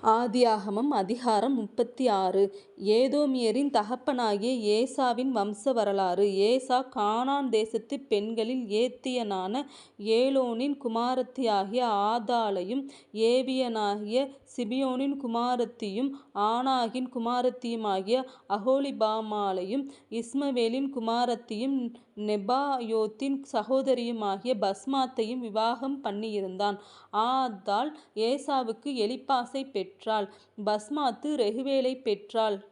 ஆதியாகமம் அதிகாரம் 36. ஏதோமியரின் தகப்பனாகிய ஏசாவின் வம்ச வரலாறு. ஏசா கானான் தேசத்துப் பெண்களில் ஏத்தியனான ஏலோனின் குமாரத்தியாகிய ஆதாளையும், ஏவியனாகிய சிபியோனின் குமாரத்தியும், ஆனாகின் குமாரத்தியுமாகிய அகோலிபாமாளையும், இஸ்மவேலின் குமாரத்தியும், நெபாயோத்தின் சகோதரியுமாகிய பஸ்மாத்தையும் விவாகம் பண்ணியிருந்தான். ஆதாள் ஏசாவுக்கு எலிப்பாசைப் பெற்றாள். பஸ்மாத்து ரெகுவேலைப் பெற்றாள்.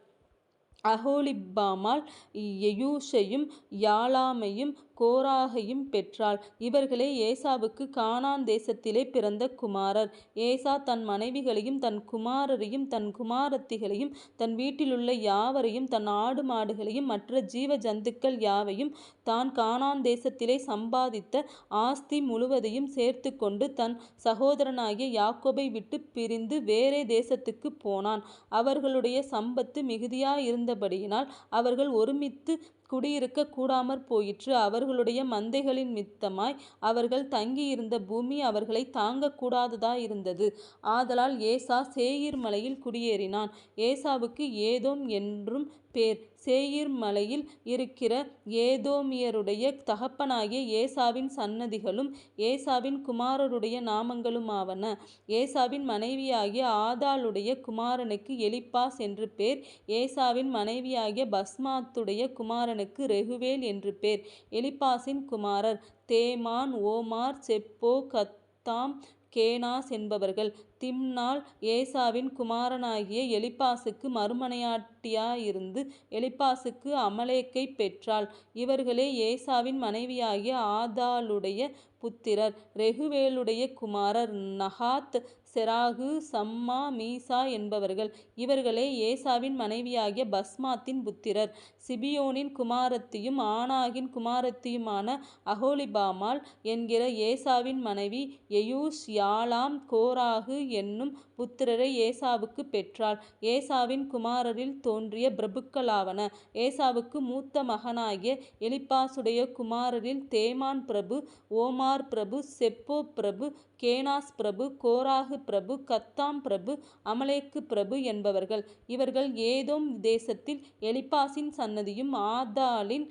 அகோலிபாமாள் எயூஷையும் யாலாமையும் கோராகையும் பெற்றாள். இவர்களே ஏசாவுக்கு கானான் தேசத்திலே பிறந்த குமாரர். ஏசா தன் மனைவிகளையும் தன் குமாரரையும் தன் குமாரத்திகளையும் தன் வீட்டிலுள்ள யாவரையும் தன் ஆடு மாடுகளையும் மற்ற ஜீவ ஜந்துக்கள் யாவையும் தான் கானான் தேசத்திலே சம்பாதித்த ஆஸ்தி முழுவதையும் சேர்த்து கொண்டு தன் சகோதரனாகிய யாக்கோபை விட்டு பிரிந்து வேறே தேசத்துக்கு போனான். அவர்களுடைய சம்பத்து மிகுதியாயிருந்தபடியினால் அவர்கள் ஒருமித்து குடியிருக்க கூடாமற் போயிற்று. அவர்களுடைய மந்தைகளின் மித்தமாய் அவர்கள் தங்கியிருந்த பூமி அவர்களை தாங்க கூடாததாயிருந்தது. ஆதலால் ஏசா சேயீர் மலையில் குடியேறினான். ஏசாவுக்கு ஏதோம் என்றும் பேர். சேயீர் மலையில் இருக்கிற ஏதோமியருடைய தகப்பனாகிய ஏசாவின் சன்னதிகளும் ஏசாவின் குமாரருடைய நாமங்களுமாவன. ஏசாவின் மனைவியாகிய ஆதாளுடைய குமாரனுக்கு எலிப்பாஸ் என்று பேர். ஏசாவின் மனைவியாகிய பஸ்மாத்துடைய குமாரனுக்கு ரெகுவேல் என்று பேர். எலிப்பாசின் குமாரர் தேமான், ஓமார், செப்போ, கத்தாம், கேனாஸ் என்பவர்கள். திம்னாள் ஏசாவின் குமாரனாகிய எலிப்பாசுக்கு மறுமனையாட்டியாயிருந்து எலிப்பாசுக்கு அமலேக்கைப் பெற்றாள். இவர்களே ஏசாவின் மனைவியாகிய ஆதாளுடைய புத்திரர். ரெகுவேலுடைய குமாரர் நகாத், செராகு, சம்மா, மீசா என்பவர்கள். இவர்களே ஏசாவின் மனைவியாகிய பஸ்மாத்தின் புத்திரர். சிபியோனின் குமாரத்தியும் ஆனாகின் குமாரத்தியுமான அகோலிபாமாள் என்கிற ஏசாவின் மனைவி எயூஷ், யாலாம், கோராகு என்னும் புத்திரரை ஏசாவுக்கு பெற்றாள். ஏசாவின் குமாரரில் தோன்றிய பிரபுக்களாவன. ஏசாவுக்கு மூத்த மகனாகிய எலிப்பாசுடைய குமாரரில் தேமான் பிரபு, ஓமார் பிரபு, செப்போ பிரபு, கேனாஸ் பிரபு, கோராகு பிரபு, கத்தாம் பிரபு, அமலேக்கு பிரபு என்பவர்கள். இவர்கள் ஏதோம் தேசத்தில் எலிப்பாசின் சன்னதியும் ஆதாளின்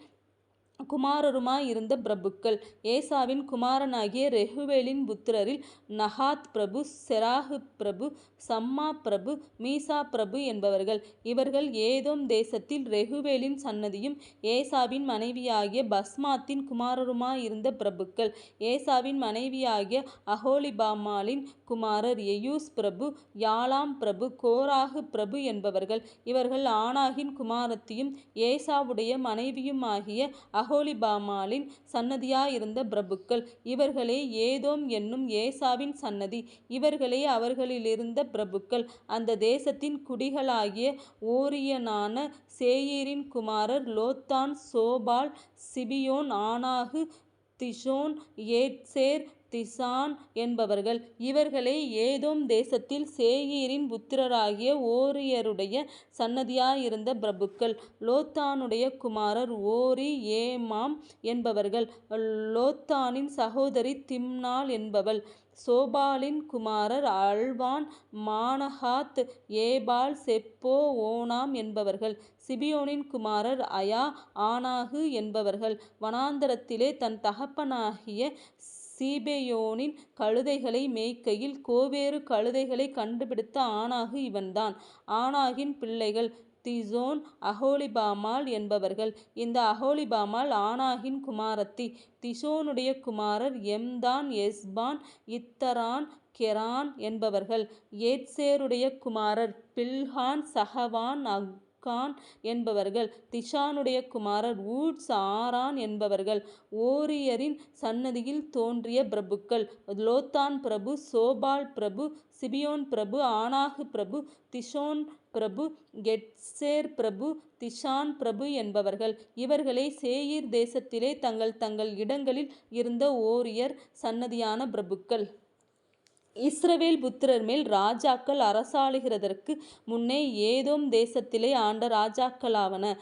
குமாரருமாயிருந்த பிரபுக்கள். ஏசாவின் குமாரனாகிய ரெகுவேலின் புத்திரரில் நகாத் பிரபு, செராகு பிரபு, சம்மா பிரபு, மீசா பிரபு என்பவர்கள். இவர்கள் ஏதோம் தேசத்தில் ரெகுவேலின் சன்னதியும் ஏசாவின் மனைவியாகிய பஸ்மாத்தின் குமாரருமாயிருந்த பிரபுக்கள். ஏசாவின் மனைவியாகிய அகோலிபாமாளின் குமாரர் எயூஸ் பிரபு, யாலாம் பிரபு, கோராகு பிரபு என்பவர்கள். இவர்கள் ஆனாகின் குமாரத்தியும் ஏசாவுடைய மனைவியுமாகிய அகோலிபாமாளின் சன்னதியாயிருந்த பிரபுக்கள். இவர்களே ஏதோம் என்னும் ஏசாவின் சன்னதி. இவர்களே அவர்களிலிருந்த பிரபுக்கள். அந்த தேசத்தின் குடிகளாகிய ஓரியனான சேயீரின் குமாரர் லோத்தான், சோபால், சிபியோன், ஆனாகு, திஷோன், ஏத்சேர், திசான் என்பவர்கள். இவர்களே ஏதோம் தேசத்தில் சேயீரின் புத்திரராகிய ஓரியருடைய சன்னதியாயிருந்த பிரபுக்கள். லோத்தானுடைய குமாரர் ஓரி, ஏமாம் என்பவர்கள். லோத்தானின் சகோதரி திம்னாள் என்பவள். சோபாலின் குமாரர் அல்வான், மானகாத், ஏபால், செப்போ, ஓனாம் என்பவர்கள். சிபியோனின் குமாரர் அயா, ஆனாகு என்பவர்கள். வனாந்தரத்திலே தன் தகப்பனாகிய சீபெயோனின் கழுதைகளை மேய்க்கையில் கோவேறு கழுதைகளை கண்டுபிடித்த ஆனாகு இவன்தான். ஆனாகின் பிள்ளைகள் திசோன், அகோலிபாமாள் என்பவர்கள். இந்த அகோலிபாமாள் ஆனாகின் குமாரத்தி. திசோனுடைய குமாரர் எம்தான், எஸ்பான், இத்தரான், கெரான் என்பவர்கள். ஏத்சேருடைய குமாரர் பில்கான், சகவான், அக்கான் என்பவர்கள். திஷானுடைய குமாரர் ஊட்ஸ், ஆரான் என்பவர்கள். ஓரியரின் சன்னதியில் தோன்றிய பிரபுக்கள். லோத்தான் பிரபு, சோபால் பிரபு, சிபியோன் பிரபு, ஆனாகு பிரபு, திஷோன் பிரபு, கெத்சேர் பிரபு, திஷான் பிரபு என்பவர்கள். இவர்களே சேயீர் தேசத்திலே தங்கள் தங்கள் இடங்களில் இருந்த ஓரியர் சன்னதியான பிரபுக்கள். இஸ்ரவேல் புத்திரர் மேல் ராஜாக்கள் அரசாளுகிறதற்கு முன்னே ஏதோம் தேசத்திலே ஆண்ட ராஜாக்களாவன.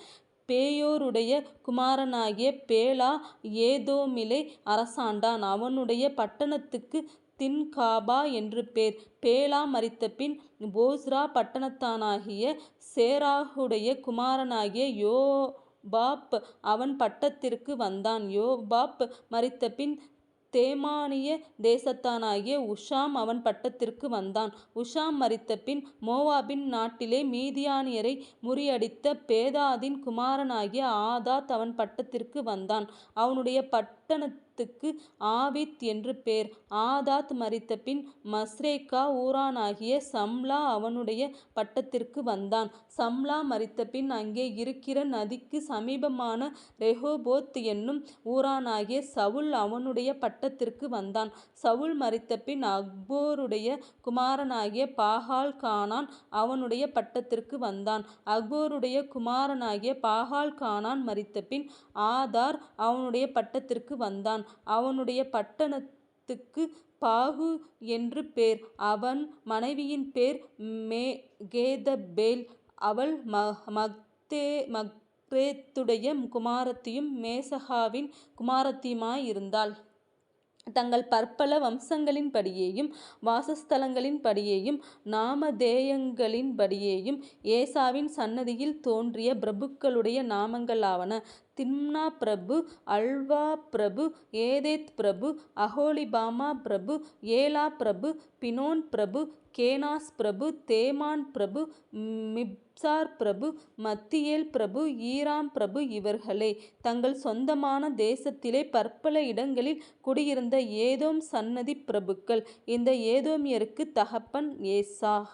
பேயோருடைய குமாரனாகிய பேலா ஏதோமிலே அரசாண்டான். அவனுடைய பட்டணத்துக்கு தின்காபா என்று பேர். பேலா மரித்தபின் போஸ்ரா பட்டணத்தானாகிய சேராகுடைய குமாரனாகிய யோபாப் அவன் பட்டத்திற்கு வந்தான். யோபாப் மரித்தபின் தேமானிய தேசத்தானாகிய உஷாம் அவன் பட்டத்திற்கு வந்தான். உஷாம் மரித்தபின் மோவாபின் நாட்டிலே மீதியானியரை முறியடித்த பேதாதின் குமாரனாகிய ஆதாத் அவன் பட்டத்திற்கு வந்தான். அவனுடைய பட்டணத்துக்கு ஆவித் என்று பேர். ஆதாத் மரித்தபின் மஸ்ரேக்கா ஊரானாகிய சம்லா அவனுடைய பட்டத்திற்கு வந்தான். சம்லா மரித்தபின் அங்கே இருக்கிற நதிக்கு சமீபமான ரெகோபோத் என்னும் ஊரானாகிய சவுல் அவனுடைய பட்டத்திற்கு வந்தான். சவுல் மரித்தபின் அக்போருடைய குமாரனாகிய பாகால் கானான் அவனுடைய பட்டத்திற்கு வந்தான். அக்போருடைய குமாரனாகிய பாகால் கானான் மரித்தபின் ஆதார் அவனுடைய பட்டத்திற்கு வந்தான். அவனுடைய பட்டணத்துக்கு பாகு என்று பேர். அவன் மனைவியின் பேர் மேகேதபேல். அவள் மக்ரேத்துடைய குமாரத்தியும் மேசகாவின் குமாரத்தியுமாயிருந்தாள். தங்கள் பற்பல வம்சங்களின்படியேயும் வாசஸ்தலங்களின்படியேயும் நாமதேயங்களின்படியேயும் ஏசாவின் சன்னதியில் தோன்றிய பிரபுக்களுடைய நாமங்களாவன: திம்னா பிரபு, அல்வா பிரபு, ஏதேத் பிரபு, அகோலிபாமா பிரபு, ஏலா பிரபு, பினோன் பிரபு, கேனாஸ் பிரபு, தேமான் பிரபு, மிப்சார் பிரபு, மத்தியேல் பிரபு, ஈராம் பிரபு. இவர்களே தங்கள் சொந்தமான தேசத்திலே பற்பல இடங்களில் குடியிருந்த ஏதோம் சன்னதி பிரபுக்கள். இந்த ஏதோமியருக்கு தகப்பன் ஏசா.